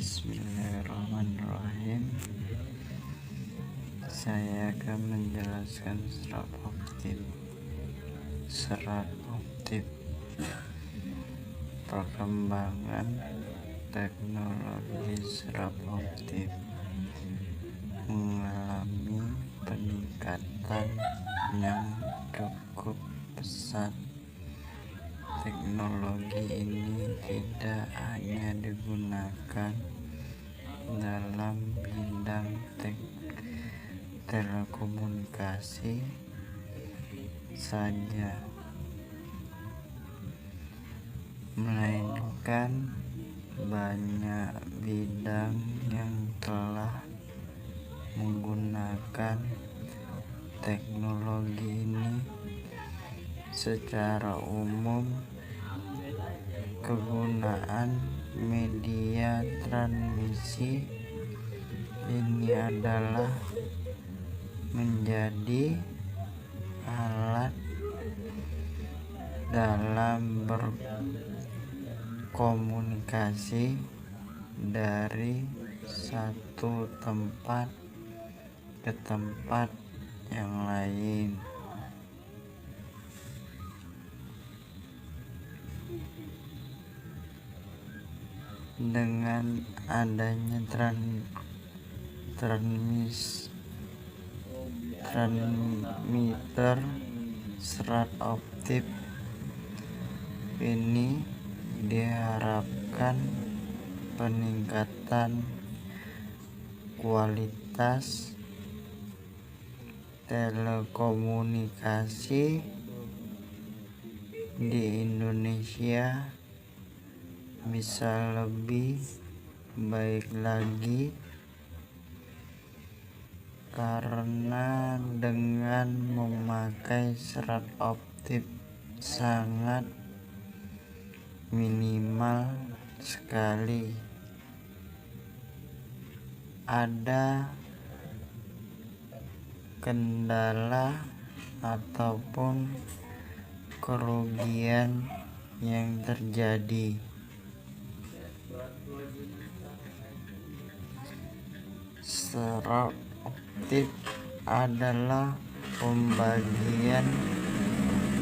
Bismillahirrahmanirrahim. Saya akan menjelaskan serat optik. Perkembangan teknologi serat optik mengalami peningkatan yang cukup pesat. Teknologi ini tidak hanya digunakan dalam bidang telekomunikasi saja, melainkan banyak bidang yang telah menggunakan teknologi ini. Secara umum, kegunaan media transmisi ini adalah menjadi alat dalam berkomunikasi dari satu tempat ke tempat yang lain. Dengan adanya transmitter serat optik ini, diharapkan peningkatan kualitas telekomunikasi di Indonesia bisa lebih baik lagi, karena dengan memakai serat optik sangat minimal sekali. Ada kendala ataupun kerugian yang terjadi. Serat optik adalah pembagian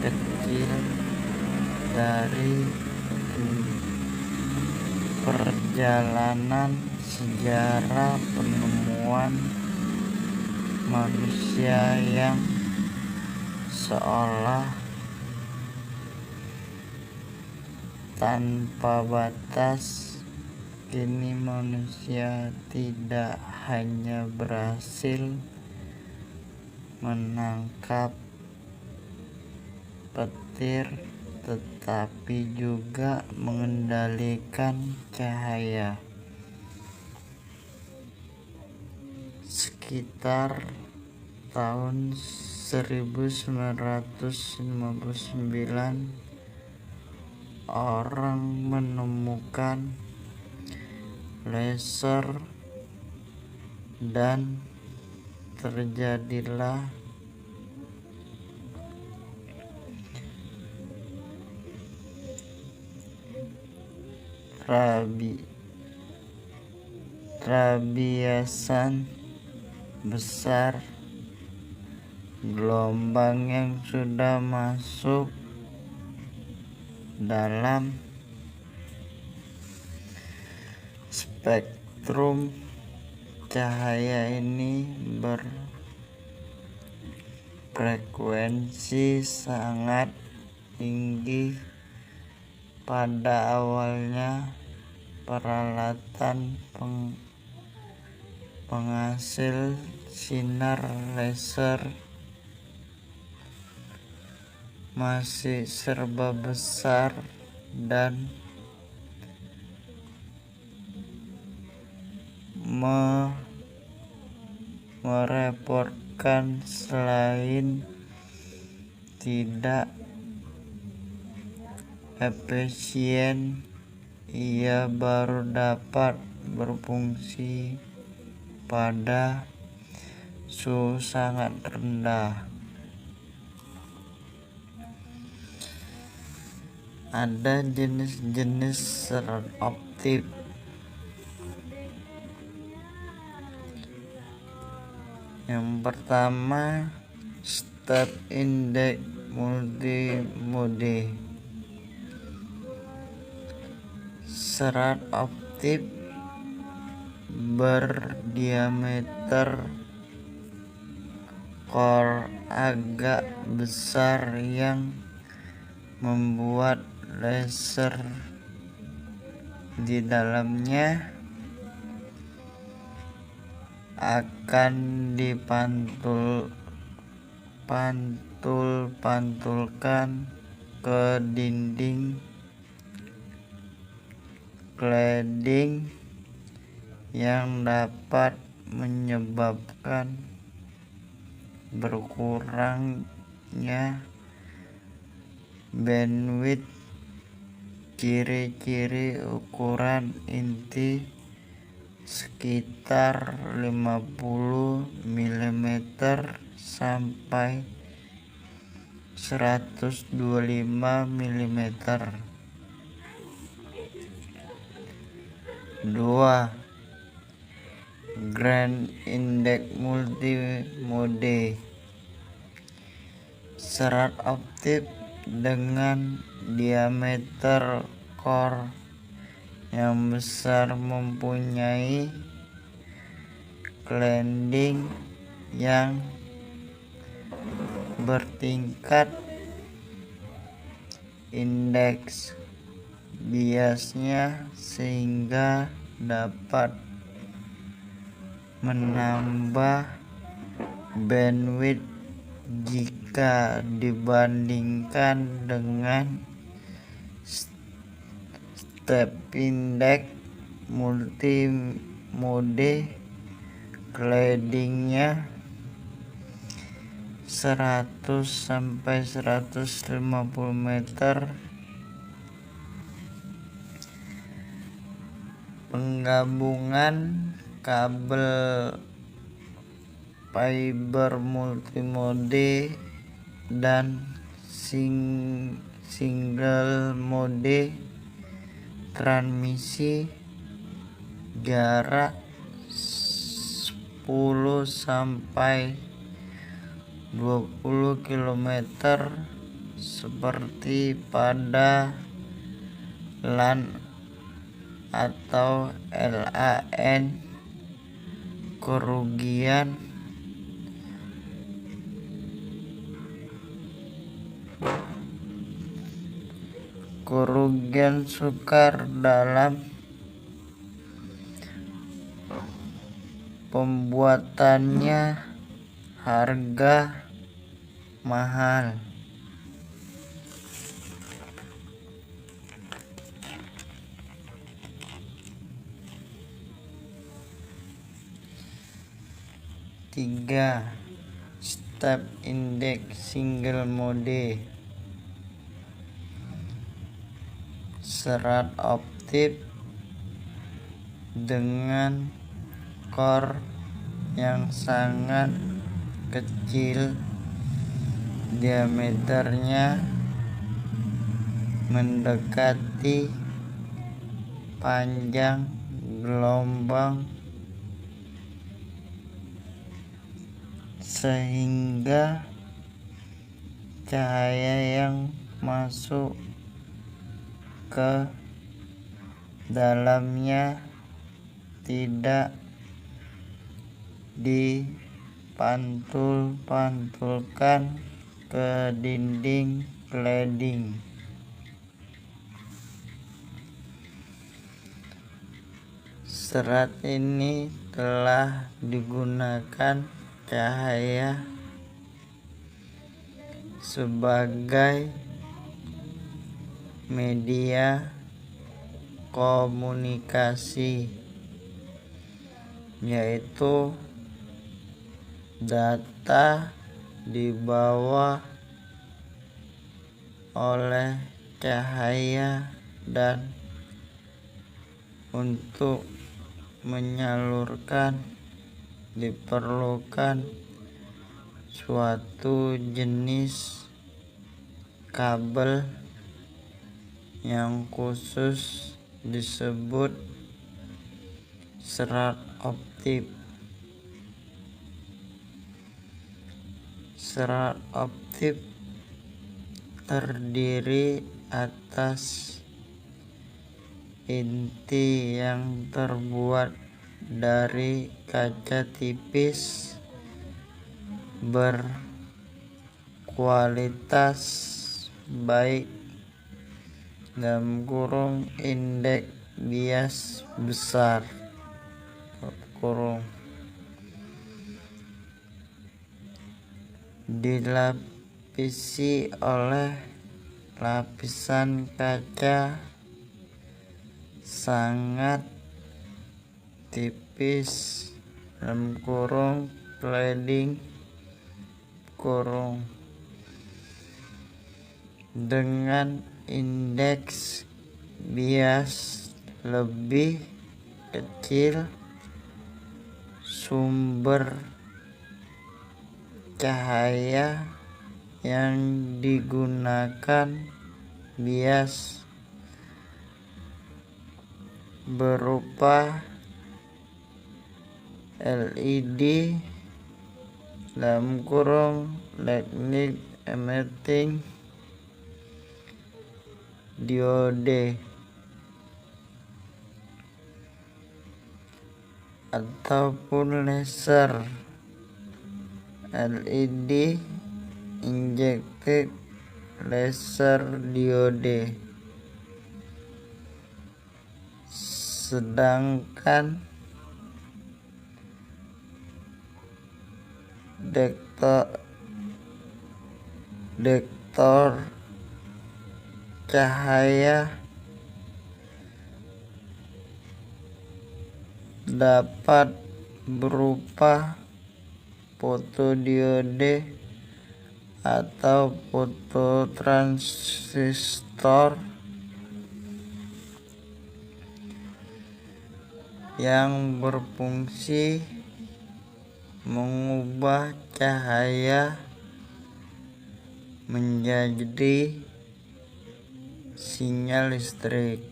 kecil dari perjalanan sejarah penemuan manusia yang seolah tanpa batas. Kini manusia tidak hanya berhasil menangkap petir, tetapi juga mengendalikan cahaya. Sekitar tahun 1959, orang menemukan laser dan terjadilah rabiasan besar. Gelombang yang sudah masuk dalam spektrum cahaya ini berfrekuensi sangat tinggi. Pada awalnya, peralatan penghasil sinar laser masih serba besar dan merepotkan. Selain tidak efisien, ia baru dapat berfungsi pada suhu sangat rendah. Ada jenis-jenis serat optik Yang pertama, step index multimode. Serat optik berdiameter core agak besar yang membuat laser di dalamnya akan pantulkan ke dinding cladding yang dapat menyebabkan berkurangnya bandwidth. Ciri-ciri ukuran inti sekitar 50 mm sampai 125 mm. 2. Grand Index Multimode. Serat optik dengan diameter core yang besar mempunyai cladding yang bertingkat indeks biasnya sehingga dapat menambah bandwidth jika dibandingkan dengan step index multimode claddingnya 100 sampai 150 meter. Penggabungan kabel fiber multimode dan single mode transmisi jarak 10 sampai 20 km seperti pada LAN atau LAN. Kerugian sukar dalam pembuatannya, harga mahal. 3. Step index single mode. Serat optik dengan core yang sangat kecil, diameternya mendekati panjang gelombang sehingga cahaya yang masuk ke dalamnya tidak dipantulkan ke dinding cladding. Serat ini telah digunakan cahaya sebagai media komunikasi, yaitu data dibawa oleh cahaya dan untuk menyalurkan diperlukan suatu jenis kabel yang khusus disebut serat optik. serat optik terdiri atas inti yang terbuat dari kaca tipis berkualitas baik (indeks bias besar) dilapisi oleh lapisan kaca sangat tipis (cladding) dengan indeks bias lebih kecil. Sumber cahaya yang digunakan bias berupa LED (light emitting diode) ataupun laser LED injected laser diode. Sedangkan detektor cahaya dapat berupa fotodiode atau fototransistor yang berfungsi mengubah cahaya menjadi sinyal listrik.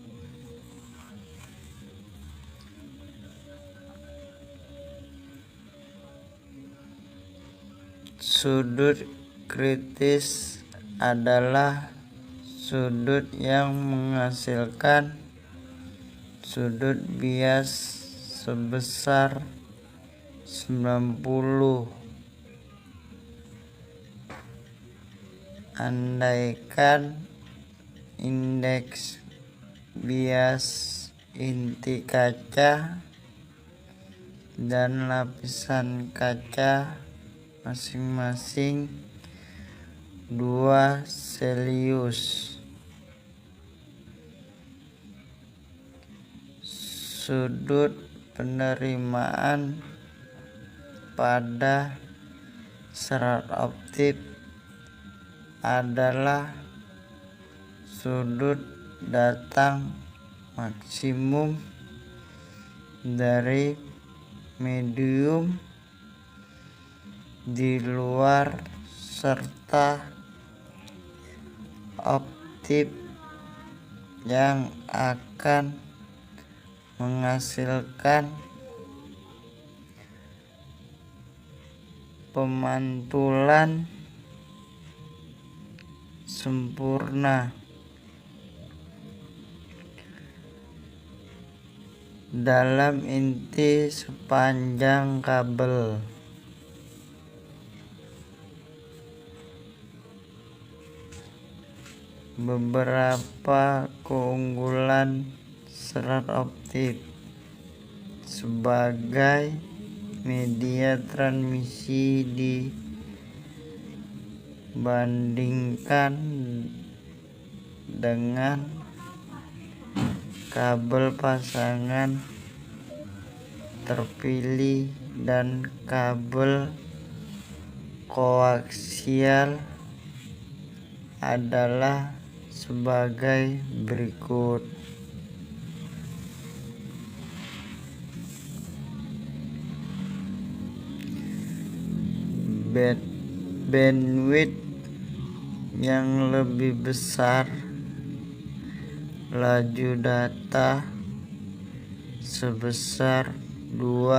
Sudut kritis adalah sudut yang menghasilkan sudut bias sebesar 90 andaikan indeks bias inti kaca dan lapisan kaca masing-masing 2 Celsius. Sudut penerimaan pada serat optik adalah sudut datang maksimum dari medium di luar serta optik yang akan menghasilkan pemantulan sempurna dalam inti sepanjang kabel. Beberapa keunggulan serat optik sebagai media transmisi dibandingkan dengan kabel pasangan terpilih dan kabel koaksial adalah sebagai berikut. Bandwidth yang lebih besar, laju data sebesar 2